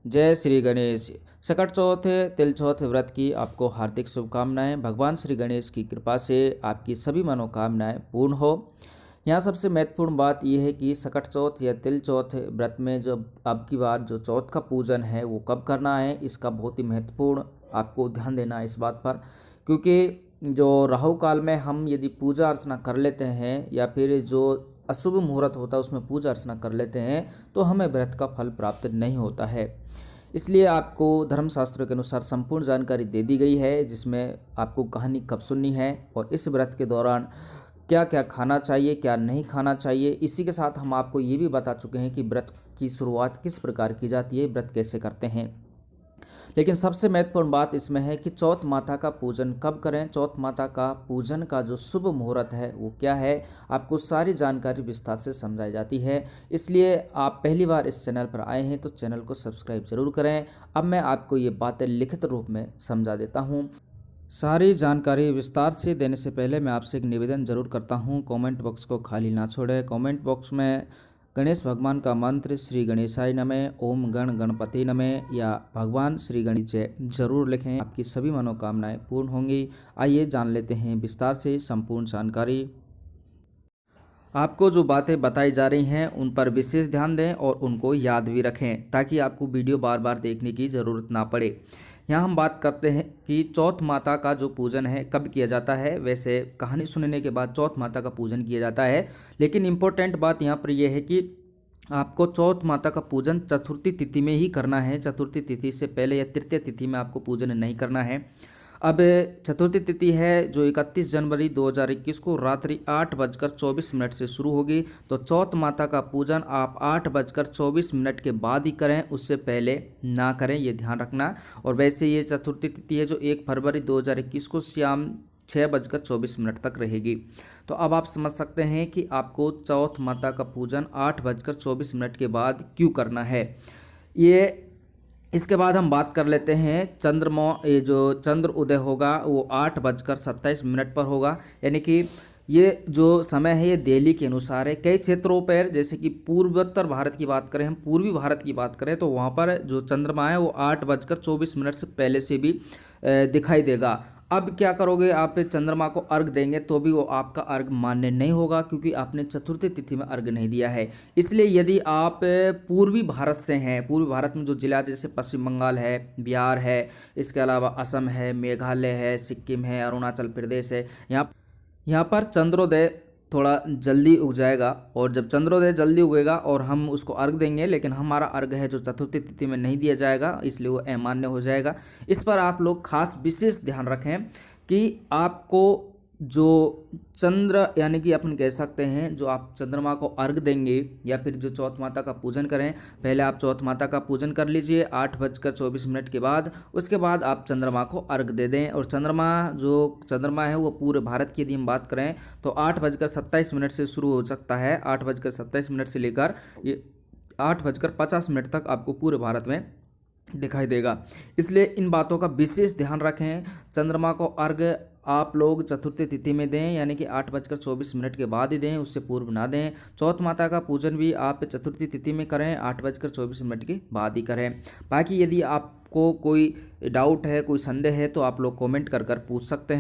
जय श्री गणेश। सकट चौथ तिल चौथ व्रत की आपको हार्दिक शुभकामनाएं। भगवान श्री गणेश की कृपा से आपकी सभी मनोकामनाएं पूर्ण हो। यहाँ सबसे महत्वपूर्ण बात यह है कि सकट चौथ या तिल चौथ व्रत में जो अब की बार जो चौथ का पूजन है वो कब करना है, इसका बहुत ही महत्वपूर्ण आपको ध्यान देना है इस बात पर। क्योंकि जो राहु काल में हम यदि पूजा अर्चना कर लेते हैं या फिर जो अशुभ मुहूर्त होता है उसमें पूजा अर्चना कर लेते हैं तो हमें व्रत का फल प्राप्त नहीं होता है। इसलिए आपको धर्मशास्त्रों के अनुसार संपूर्ण जानकारी दे दी गई है, जिसमें आपको कहानी कब सुननी है और इस व्रत के दौरान क्या क्या खाना चाहिए, क्या नहीं खाना चाहिए। इसी के साथ हम आपको ये भी बता चुके हैं कि व्रत की शुरुआत किस प्रकार की जाती है, व्रत कैसे करते हैं। लेकिन सबसे महत्वपूर्ण बात इसमें है कि चौथ माता का पूजन कब करें, चौथ माता का पूजन का जो शुभ मुहूर्त है वो क्या है, आपको सारी जानकारी विस्तार से समझाई जाती है। इसलिए आप पहली बार इस चैनल पर आए हैं तो चैनल को सब्सक्राइब जरूर करें। अब मैं आपको ये बातें लिखित रूप में समझा देता हूँ। सारी जानकारी विस्तार से देने से पहले मैं आपसे एक निवेदन जरूर करता हूँ, कमेंट बॉक्स को खाली ना छोड़ें। कमेंट बॉक्स में गणेश भगवान का मंत्र श्री गणेशाय नमः, ओम गण गणपति नमः या भगवान श्री गणेश जय जरूर लिखें, आपकी सभी मनोकामनाएं पूर्ण होंगी। आइए जान लेते हैं विस्तार से संपूर्ण जानकारी। आपको जो बातें बताई जा रही हैं उन पर विशेष ध्यान दें और उनको याद भी रखें ताकि आपको वीडियो बार बार देखने की ज़रूरत ना पड़े। यहाँ हम बात करते हैं कि चौथ माता का जो पूजन है कब किया जाता है। वैसे कहानी सुनने के बाद चौथ माता का पूजन किया जाता है, लेकिन इम्पोर्टेंट बात यहाँ पर यह है कि आपको चौथ माता का पूजन चतुर्थी तिथि में ही करना है। चतुर्थी तिथि से पहले या तृतीय तिथि में आपको पूजन नहीं करना है। अब चतुर्थी तिथि है जो 31 जनवरी 2021 को रात्रि 8:24 से शुरू होगी। तो चौथ माता का पूजन आप 8:24 के बाद ही करें, उससे पहले ना करें, ये ध्यान रखना। और वैसे ये चतुर्थी तिथि है जो 1 फरवरी 2021 को शाम 6:24 तक रहेगी। तो अब आप समझ सकते हैं कि आपको चौथ माता का पूजन 8:24 के बाद क्यों करना है। ये इसके बाद हम बात कर लेते हैं ये जो चंद्र उदय होगा वो 8:27 पर होगा। यानी कि ये जो समय है ये दिल्ली के अनुसार है। कई क्षेत्रों पर जैसे कि पूर्वोत्तर भारत की बात करें, हम पूर्वी भारत की बात करें तो वहाँ पर जो चंद्रमा है वो 8:24 से पहले से भी दिखाई देगा। अब क्या करोगे, आप चंद्रमा को अर्घ देंगे तो भी वो आपका अर्घ मान्य नहीं होगा क्योंकि आपने चतुर्थी तिथि में अर्घ नहीं दिया है। इसलिए यदि आप पूर्वी भारत से हैं, पूर्वी भारत में जो जिला जैसे पश्चिम बंगाल है, बिहार है, इसके अलावा असम है, मेघालय है, सिक्किम है, अरुणाचल प्रदेश है, यहाँ पर चंद्रोदय थोड़ा जल्दी उग जाएगा। और जब चंद्रोदय जल्दी उगेगा और हम उसको अर्घ देंगे, लेकिन हमारा अर्घ है जो चतुर्थी तिथि में नहीं दिया जाएगा, इसलिए वो अमान्य हो जाएगा। इस पर आप लोग खास विशेष ध्यान रखें कि आपको जो चंद्र यानी कि अपन कह सकते हैं जो आप चंद्रमा को अर्घ देंगे या फिर जो चौथ माता का पूजन करें, पहले आप चौथ माता का पूजन कर लीजिए 8:24 के बाद। उसके बाद आप चंद्रमा को अर्घ दे दें। और चंद्रमा है वो पूरे भारत की यदि हम बात करें तो 8:27 से शुरू हो सकता है। 8:27 से लेकर ये 8:50 तक आपको पूरे भारत में दिखाई देगा। इसलिए इन बातों का विशेष ध्यान रखें। चंद्रमा को अर्घ आप लोग चतुर्थी तिथि में दें, यानी कि 8:24 के बाद ही दें, उससे पूर्व ना दें। चौथ माता का पूजन भी आप चतुर्थी तिथि में करें, 8:24 के बाद ही करें। बाकी यदि आपको कोई डाउट है, कोई संदेह है तो आप लोग कमेंट कर पूछ सकते हैं।